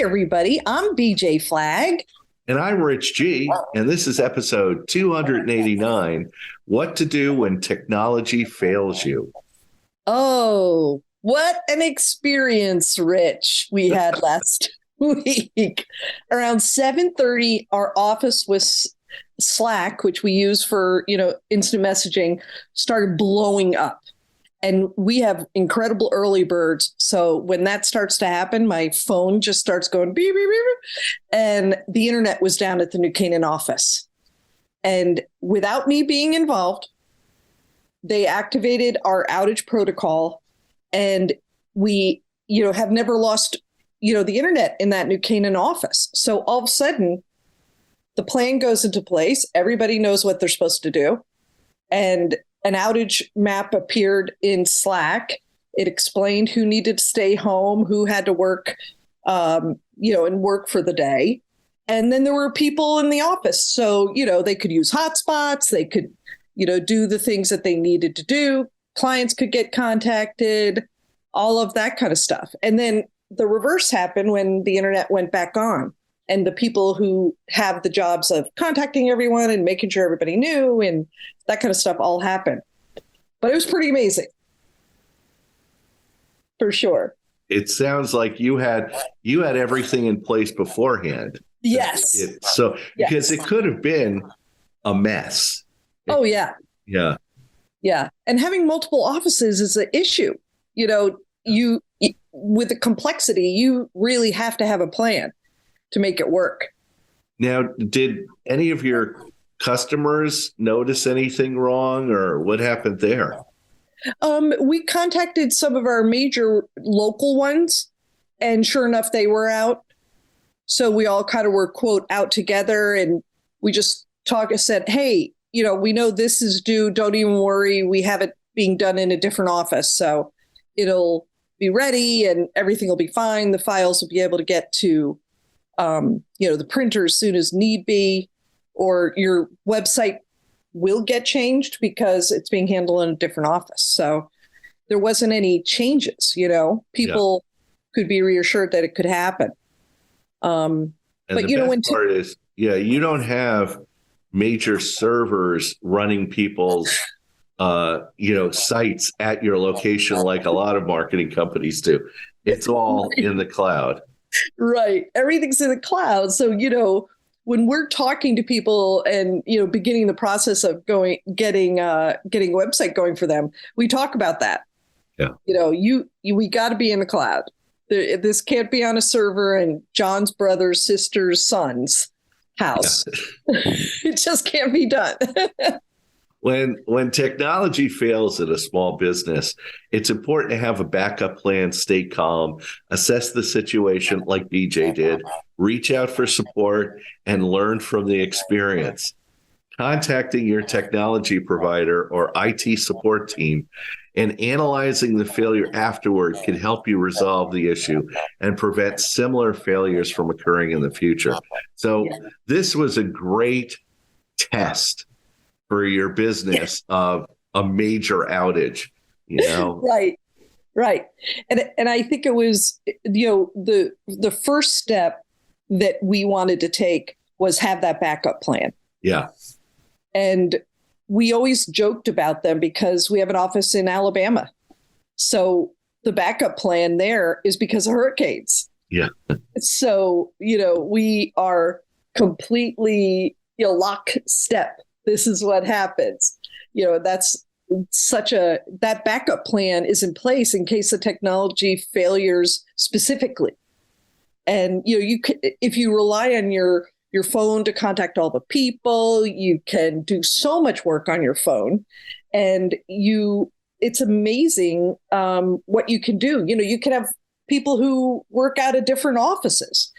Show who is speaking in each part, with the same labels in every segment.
Speaker 1: everybody. I'm BJ Flagg.
Speaker 2: And I'm Rich G, and this is episode 289, What to Do When Technology Fails You.
Speaker 1: Oh, what an experience, Rich, we had last week. Around 7:30, our office was Slack, which we use for, instant messaging, started blowing up. And we have incredible early birds. So when that starts to happen, my phone just starts going beep, beep, beep, beep. And the internet was down at the New Canaan office. And without me being involved, they activated our outage protocol. And we, have never lost, the internet in that New Canaan office. So all of a sudden, the plan goes into place. Everybody knows what they're supposed to do. And an outage map appeared in Slack. It explained who needed to stay home, who had to work, and work for the day. And then there were people in the office. So, they could use hotspots. They could, do the things that they needed to do. Clients could get contacted, all of that kind of stuff. And then the reverse happened when the internet went back on. And the people who have the jobs of contacting everyone and making sure everybody knew and that kind of stuff all happened. But it was pretty amazing. For sure.
Speaker 2: It sounds like you had everything in place beforehand.
Speaker 1: Yes.
Speaker 2: Because it could have been a mess.
Speaker 1: Oh, yeah.
Speaker 2: Yeah.
Speaker 1: Yeah. And having multiple offices is an issue. You with the complexity, you really have to have a plan to make it work.
Speaker 2: Now, did any of your customers notice anything wrong, or what happened there?
Speaker 1: We contacted some of our major local ones, and sure enough, they were out. So we all kind of were, quote, out together, and we just said, hey, we know this is due. Don't even worry. We have it being done in a different office. So it'll be ready and everything will be fine. The files will be able to get to the printer as soon as need be, or your website will get changed because it's being handled in a different office. So there wasn't any changes, people could be reassured that it could happen.
Speaker 2: But the best part is, you don't have major servers running people's, sites at your location like a lot of marketing companies do. It's all in the cloud.
Speaker 1: Right. Everything's in the cloud. So, when we're talking to people and, beginning the process of getting a website going for them, we talk about that.
Speaker 2: Yeah.
Speaker 1: We got to be in the cloud. This can't be on a server in John's brother's sister's son's house. Yeah. It just can't be done.
Speaker 2: When technology fails at a small business, it's important to have a backup plan, stay calm, assess the situation like BJ did, reach out for support, and learn from the experience. Contacting your technology provider or IT support team and analyzing the failure afterward can help you resolve the issue and prevent similar failures from occurring in the future. So this was a great test for your business of a major outage,
Speaker 1: Right. And I think it was, the first step that we wanted to take was have that backup plan.
Speaker 2: Yeah.
Speaker 1: And we always joked about them because we have an office in Alabama. So the backup plan there is because of hurricanes.
Speaker 2: Yeah.
Speaker 1: So, we are completely, lockstep. This is what happens. That's that backup plan is in place in case of technology failures specifically. And, if you rely on your phone to contact all the people, you can do so much work on your phone, and it's amazing what you can do. You can have people who work out of different offices.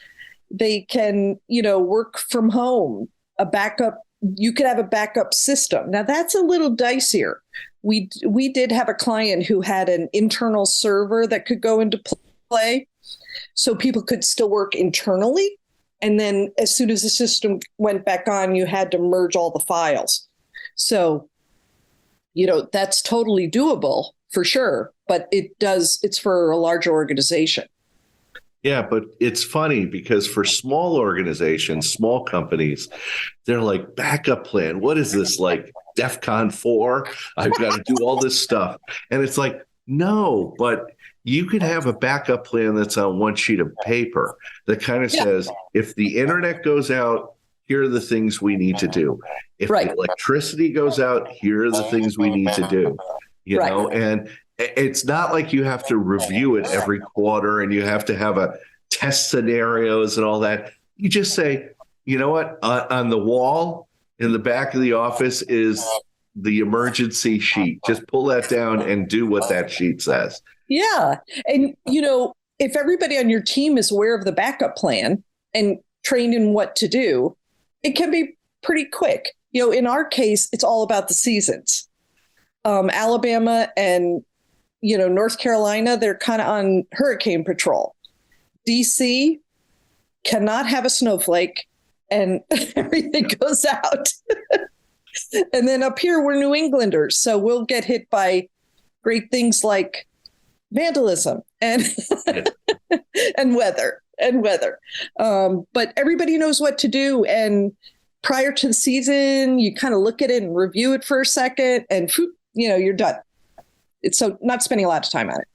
Speaker 1: They can, work from home, you could have a backup system. Now that's a little dicier. We did have a client who had an internal server that could go into play, so people could still work internally. And then as soon as the system went back on, you had to merge all the files. So, that's totally doable for sure, but it's for a larger organization.
Speaker 2: Yeah, but it's funny because for small organizations, small companies, they're like, backup plan. What is this, like DEFCON 4? I've got to do all this stuff. And it's like, no, but you could have a backup plan that's on one sheet of paper that kind of
Speaker 1: Yeah.
Speaker 2: says, if the internet goes out, here are the things we need to do. If
Speaker 1: Right.
Speaker 2: the electricity goes out, here are the things we need to do. You
Speaker 1: Right.
Speaker 2: know, and it's not like you have to review it every quarter and you have to have a test scenarios and all that. You just say, you know what, on the wall in the back of the office is the emergency sheet. Just pull that down and do what that sheet says.
Speaker 1: Yeah. And, if everybody on your team is aware of the backup plan and trained in what to do, it can be pretty quick. In our case, it's all about the seasons. Alabama and, North Carolina, they're kind of on hurricane patrol. DC cannot have a snowflake and everything goes out. And then up here, we're New Englanders. So we'll get hit by great things like vandalism and and weather. But everybody knows what to do. And prior to the season, you kind of look at it and review it for a second and you're done. It's so not spending a lot of time on it.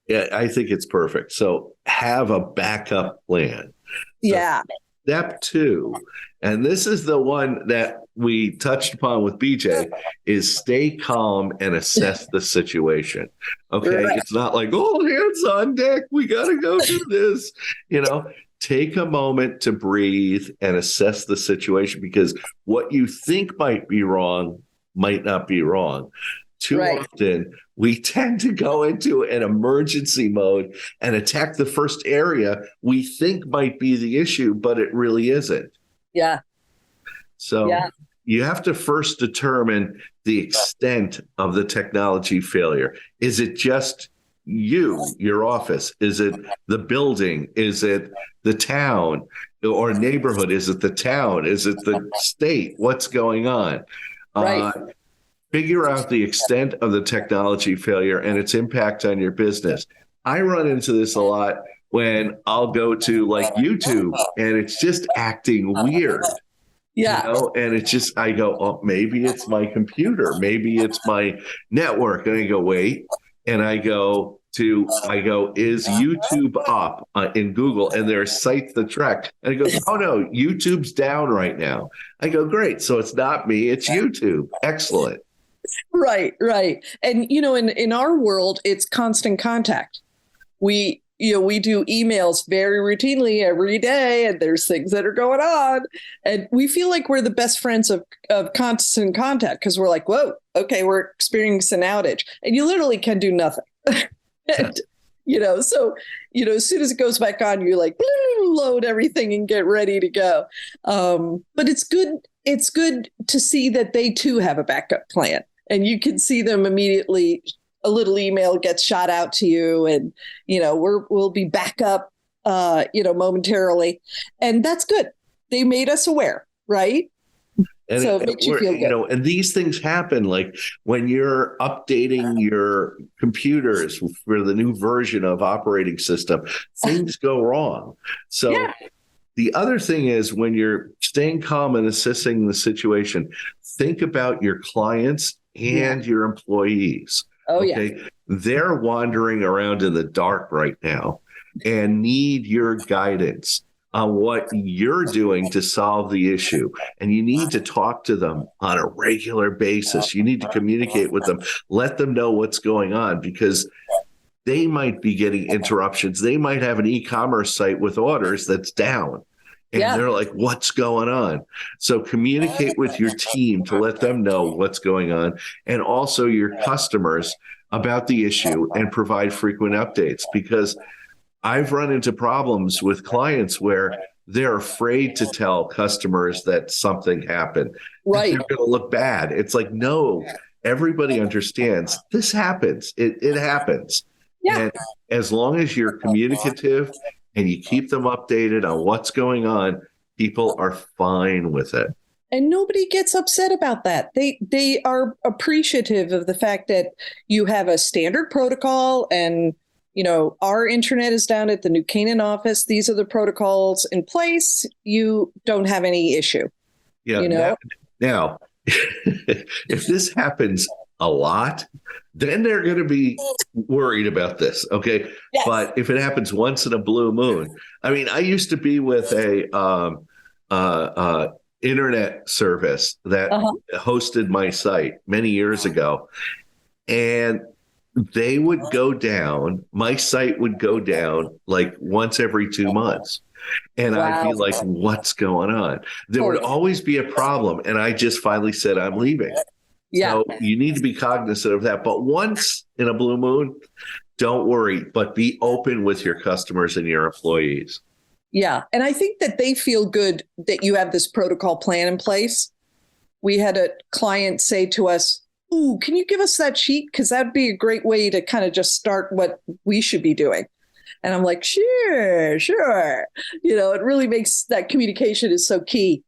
Speaker 2: Yeah, I think it's perfect. So have a backup plan.
Speaker 1: Yeah.
Speaker 2: Step 2, and this is the one that we touched upon with BJ, is stay calm and assess the situation. Okay.
Speaker 1: Right.
Speaker 2: It's not like, oh, hands on deck, we got to go do this. Take a moment to breathe and assess the situation, because what you think might be wrong might not be wrong. Too often, we tend to go into an emergency mode and attack the first area we think might be the issue, but it really isn't.
Speaker 1: Yeah.
Speaker 2: So you have to first determine the extent of the technology failure. Is it just you, your office? Is it the building? Is it the town or neighborhood? Is it the town? Is it the state? What's going on?
Speaker 1: Right.
Speaker 2: Figure out the extent of the technology failure and its impact on your business. I run into this a lot when I'll go to like YouTube and it's just acting weird.
Speaker 1: Yeah.
Speaker 2: And it's just, I go, oh, maybe it's my computer. Maybe it's my network. And I go, wait. And I go, is YouTube up in Google? And there are sites that track. And it goes, oh no, YouTube's down right now. I go, great. So it's not me, it's YouTube. Excellent.
Speaker 1: Right. And, in our world, it's constant contact. We do emails very routinely every day, and there's things that are going on. And we feel like we're the best friends of constant contact because we're like, whoa, okay, we're experiencing an outage. And you literally can do nothing. And, so, as soon as it goes back on, you like load everything and get ready to go. But it's good. It's good to see that they too have a backup plan, and you can see them immediately. A little email gets shot out to you, and we'll be back up, momentarily, and that's good. They made us aware, right?
Speaker 2: And
Speaker 1: so it makes you feel good.
Speaker 2: And these things happen like when you're updating your computers for the new version of operating system, things go wrong. So the other thing is when you're staying calm and assessing the situation, think about your clients and your employees.
Speaker 1: Oh,
Speaker 2: okay? Yeah. They're wandering around in the dark right now and need your guidance on what you're doing to solve the issue. And you need to talk to them on a regular basis. You need to communicate with them, let them know what's going on, because they might be getting interruptions. They might have an e-commerce site with orders that's down. And they're like, what's going on? So communicate with your team to let them know what's going on, and also your customers about the issue, and provide frequent updates, because I've run into problems with clients where they're afraid to tell customers that something happened.
Speaker 1: Right.
Speaker 2: They're going to look bad. It's like, no, everybody understands this happens. It happens. Yeah. And as long as you're communicative and you keep them updated on what's going on, people are fine with it.
Speaker 1: And nobody gets upset about that. They are appreciative of the fact that you have a standard protocol and, our internet is down at the New Canaan office. These are the protocols in place. You don't have any issue.
Speaker 2: Yeah. Now, if this happens a lot, then they're going to be worried about this. Okay.
Speaker 1: Yes.
Speaker 2: But if it happens once in a blue moon, I mean, I used to be with a internet service that hosted my site many years ago, and they would go down. My site would go down like once every 2 months. And I'd be like, what's going on? There would always be a problem. And I just finally said, I'm leaving.
Speaker 1: Yeah.
Speaker 2: So you need to be cognizant of that. But once in a blue moon, don't worry, but be open with your customers and your employees.
Speaker 1: Yeah. And I think that they feel good that you have this protocol plan in place. We had a client say to us, "Ooh, can you give us that sheet? Because that'd be a great way to kind of just start what we should be doing." And I'm like, sure. It really makes that communication is so key.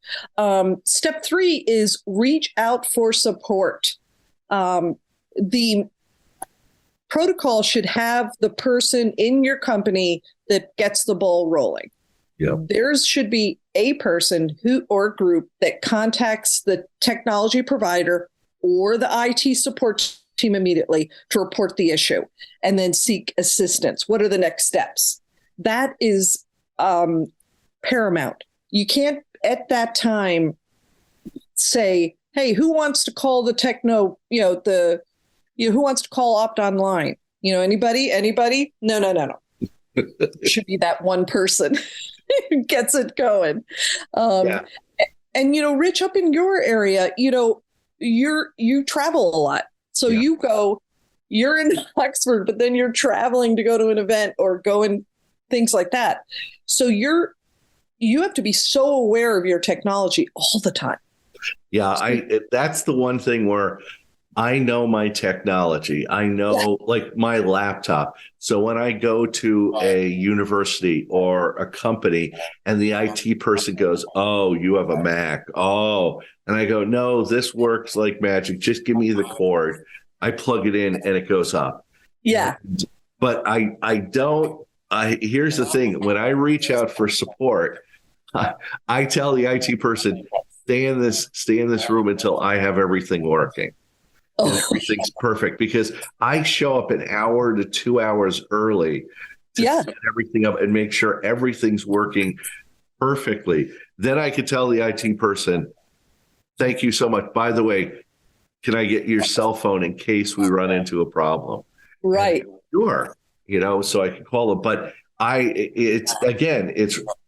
Speaker 1: Step 3 is reach out for support. The protocol should have the person in your company that gets the ball rolling.
Speaker 2: Yeah.
Speaker 1: There should be a person or group that contacts the technology provider or the IT support team immediately to report the issue and then seek assistance. What are the next steps? That is paramount. You can't at that time say, hey, who wants to call the techno, who wants to call Opt Online? Anybody? No. It should be that one person who gets it going. And, Rich, up in your area, you travel a lot. So you're in Oxford, but then you're traveling to go to an event or go and things like that. So you have to be so aware of your technology all the time.
Speaker 2: Yeah, that's the one thing where I know my technology. I know like my laptop. So when I go to a university or a company and the IT person goes, "Oh, you have a Mac." Oh, and I go, "No, this works like magic. Just give me the cord." I plug it in and it goes up.
Speaker 1: Yeah.
Speaker 2: But here's the thing. When I reach out for support, I tell the IT person, stay in this room until I have everything working. And everything's perfect, because I show up an hour to 2 hours early to set everything up and make sure everything's working perfectly. Then I could tell the IT person, "Thank you so much. By the way, can I get your cell phone in case we run into a problem?"
Speaker 1: Right.
Speaker 2: Sure. So I can call them. But I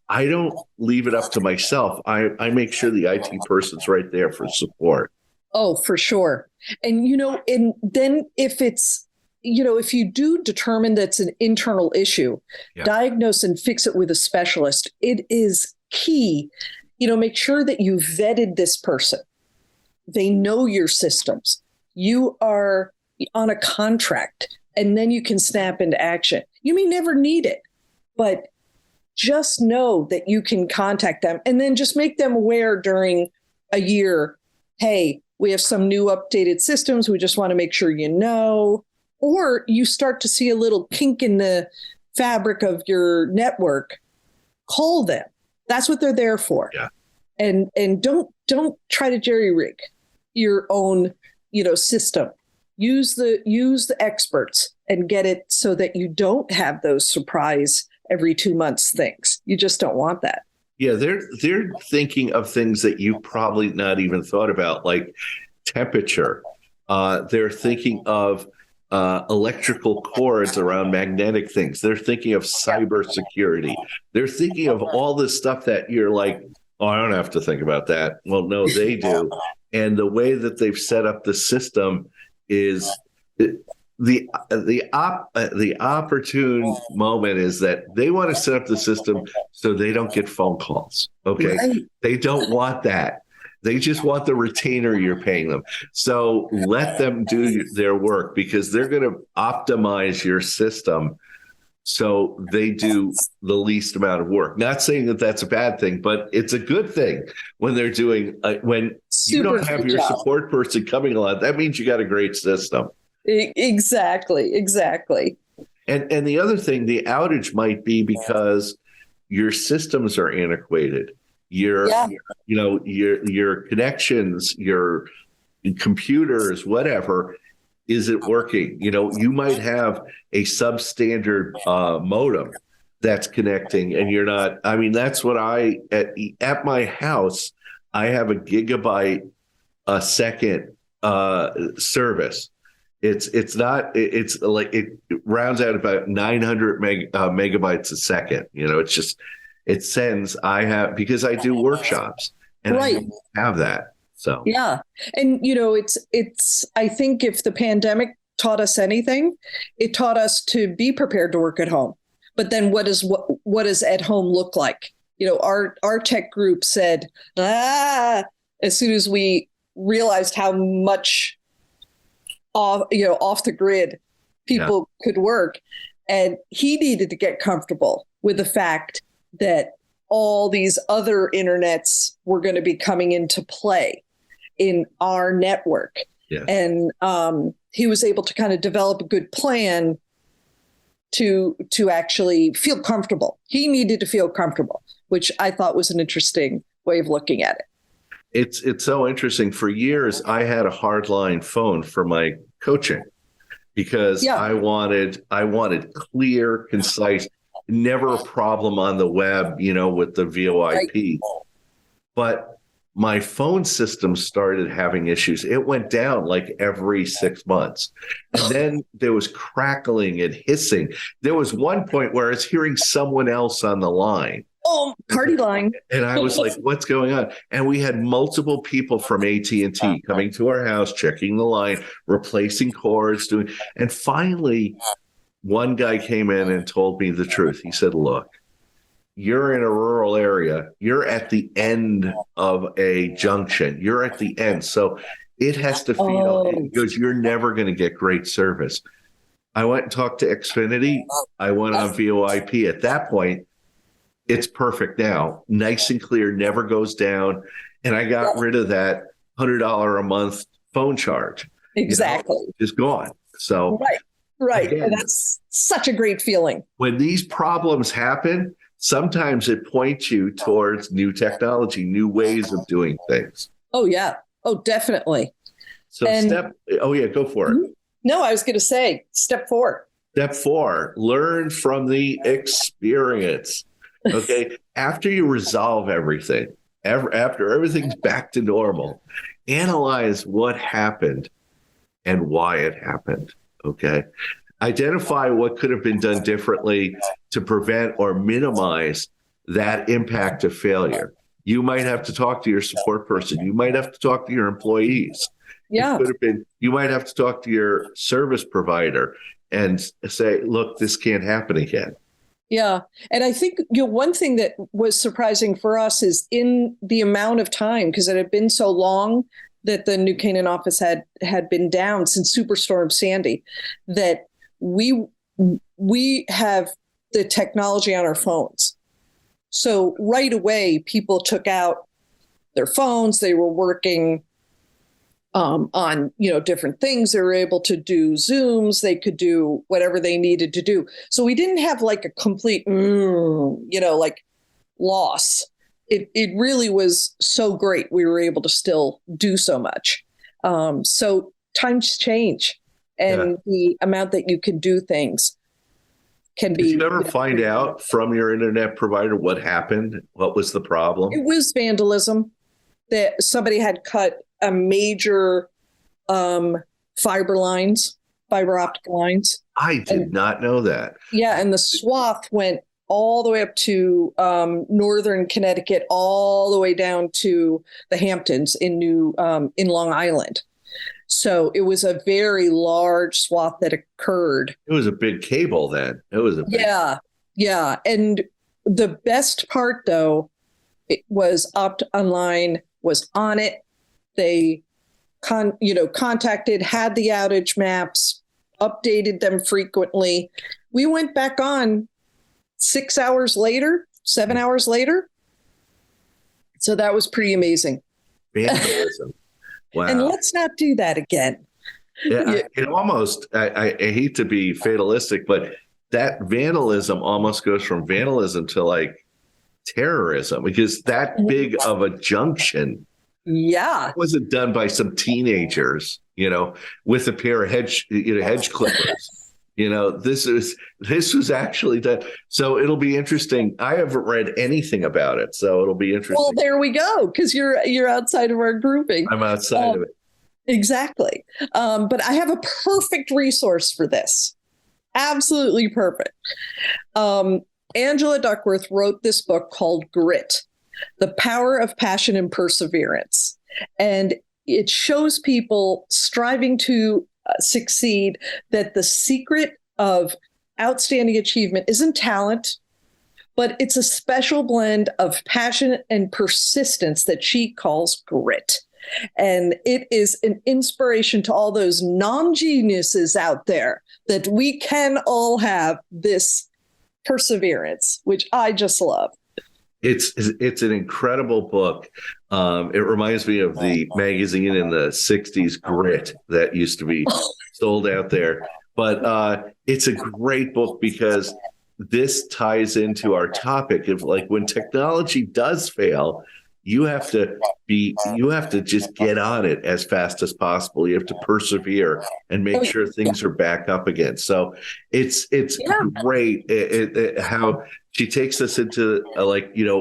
Speaker 2: don't leave it up to myself. I make sure the IT person's right there for support.
Speaker 1: Oh, for sure. And, and then if it's, if you do determine that's an internal issue, diagnose and fix it with a specialist. It is key, make sure that you vetted this person. They know your systems. You are on a contract, and then you can snap into action. You may never need it, but just know that you can contact them, and then just make them aware during a year, hey, we have some new updated systems. We just want to make sure you know. Or you start to see a little kink in the fabric of your network. Call them. That's what they're there for.
Speaker 2: Yeah.
Speaker 1: And don't try to jerry-rig your own, system. Use the experts and get it so that you don't have those surprise every 2 months things. You just don't want that.
Speaker 2: Yeah, they're thinking of things that you probably not even thought about, like temperature. They're thinking of electrical cords around magnetic things. They're thinking of cybersecurity. They're thinking of all this stuff that you're like, "Oh, I don't have to think about that." Well, no, they do. And the way that they've set up the system is the opportune moment is that they want to set up the system so they don't get phone calls. Okay. Right. They don't want that. They just want the retainer you're paying them. So let them do their work, because they're going to optimize your system so they do the least amount of work. Not saying that that's a bad thing, but it's a good thing when they're doing, when you don't have your support person coming a lot, that means you got a great system.
Speaker 1: Exactly.
Speaker 2: And the other thing, the outage might be because your systems are antiquated. Your
Speaker 1: Yeah.
Speaker 2: your connections, your computers, whatever, isn't working. You might have a substandard modem that's connecting, and you're not. I mean, that's what at my house, I have a gigabyte a second service. It's like it rounds out about 900 megabytes a second. It sends. Because I do workshops and I don't have that. So
Speaker 1: yeah, and it's. I think if the pandemic taught us anything, it taught us to be prepared to work at home. But then what does at home look like? Our tech group said, as soon as we realized how much off the grid people could work, and he needed to get comfortable with the fact that all these other internets were going to be coming into play in our network.
Speaker 2: Yes.
Speaker 1: And he was able to kind of develop a good plan to actually feel comfortable. He needed to feel comfortable, which I thought was an interesting way of looking at it.
Speaker 2: It's so interesting. For years, I had a hardline phone for my coaching because I wanted clear, concise, never a problem on the web, with the VoIP. Right. But my phone system started having issues. It went down like every 6 months. And then there was crackling and hissing. There was one point where I was hearing someone else on the line.
Speaker 1: Oh, party line.
Speaker 2: And I was like, what's going on? And we had multiple people from AT&T coming to our house, checking the line, replacing cords, and finally, one guy came in and told me the truth. He said, look, you're in a rural area. You're at the end of a junction. You're at the end. So it has to feel, because you're never going to get great service. I went and talked to Xfinity. I went on VoIP. At that point, it's perfect now. Nice and clear, never goes down. And I got rid of that $100 a month phone charge.
Speaker 1: Exactly.
Speaker 2: It's gone. So
Speaker 1: Right. Again, and that's such a great feeling.
Speaker 2: When these problems happen, sometimes it points you towards new technology, new ways of doing things.
Speaker 1: Oh, yeah. Oh, definitely.
Speaker 2: So go for it.
Speaker 1: No, I was going to say step 4.
Speaker 2: Step 4, learn from the experience. Okay. After you resolve everything, after everything's back to normal, analyze what happened and why it happened. Okay. Identify what could have been done differently to prevent or minimize that impact of failure. You might have to talk to your support person. You might have to talk to your employees.
Speaker 1: Yeah.
Speaker 2: You might have to talk to your service provider and say, look, this can't happen again.
Speaker 1: Yeah. And I think one thing that was surprising for us is in the amount of time, because it had been so long that the New Canaan office had been down since Superstorm Sandy, that we have the technology on our phones. So right away, people took out their phones. They were working on different things. They were able to do Zooms. They could do whatever they needed to do. So we didn't have like a complete, loss. It really was so great. We were able to still do so much. So times change, and the amount that you can do things can be.
Speaker 2: Did you ever find out from your internet provider what happened? What was the problem?
Speaker 1: It was vandalism. That somebody had cut a major fiber optic lines.
Speaker 2: I did not know that.
Speaker 1: Yeah, and the swath went all the way up to northern Connecticut, all the way down to the Hamptons in Long Island. So it was a very large swath that occurred.
Speaker 2: It was a big cable then. It was a big...
Speaker 1: Yeah. And the best part, though, it was Opt Online was on it. They contacted, had the outage maps, updated them frequently. We went back on 6 hours later, 7 hours later. So that was pretty amazing.
Speaker 2: Vandalism. Wow.
Speaker 1: And let's not do that again.
Speaker 2: Yeah, it almost, I hate to be fatalistic, but that vandalism almost goes from vandalism to like terrorism, because that big of a junction wasn't done by some teenagers, with a pair of hedge clippers. This was actually done. So it'll be interesting. I haven't read anything about it, so it'll be interesting.
Speaker 1: Well, there we go, because you're outside of our grouping.
Speaker 2: I'm outside of it.
Speaker 1: Exactly. But I have a perfect resource for this. Absolutely perfect. Angela Duckworth wrote this book called Grit, The Power of Passion and Perseverance. And it shows people striving to succeed that the secret of outstanding achievement isn't talent, but it's a special blend of passion and persistence that she calls grit. And it is an inspiration to all those non-geniuses out there that we can all have this perseverance, which I just love.
Speaker 2: It's an incredible book. It reminds me of the magazine in the 60s, Grit, that used to be sold out there. But it's a great book because this ties into our topic of like when technology does fail, you have to just get on it as fast as possible. You have to persevere and make sure things are back up again. So it's great how she takes us into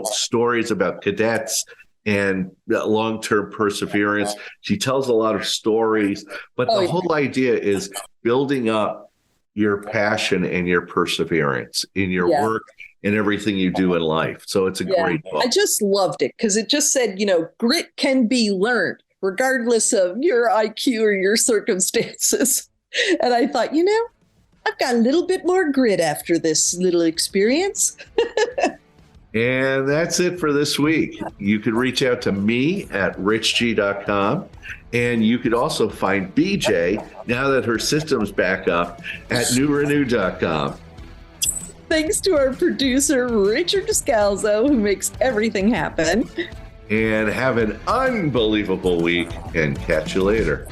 Speaker 2: stories about cadets and long-term perseverance. She tells a lot of stories, but the whole idea is building up your passion and your perseverance in your work and everything you do in life. So it's a great book.
Speaker 1: I just loved it because it just said, grit can be learned regardless of your IQ or your circumstances. And I thought, I've got a little bit more grit after this little experience.
Speaker 2: And that's it for this week. You can reach out to me at richg.com. And you could also find BJ, now that her system's back up, at newrenew.com.
Speaker 1: Thanks to our producer, Richard Descalzo, who makes everything happen.
Speaker 2: And have an unbelievable week, and catch you later.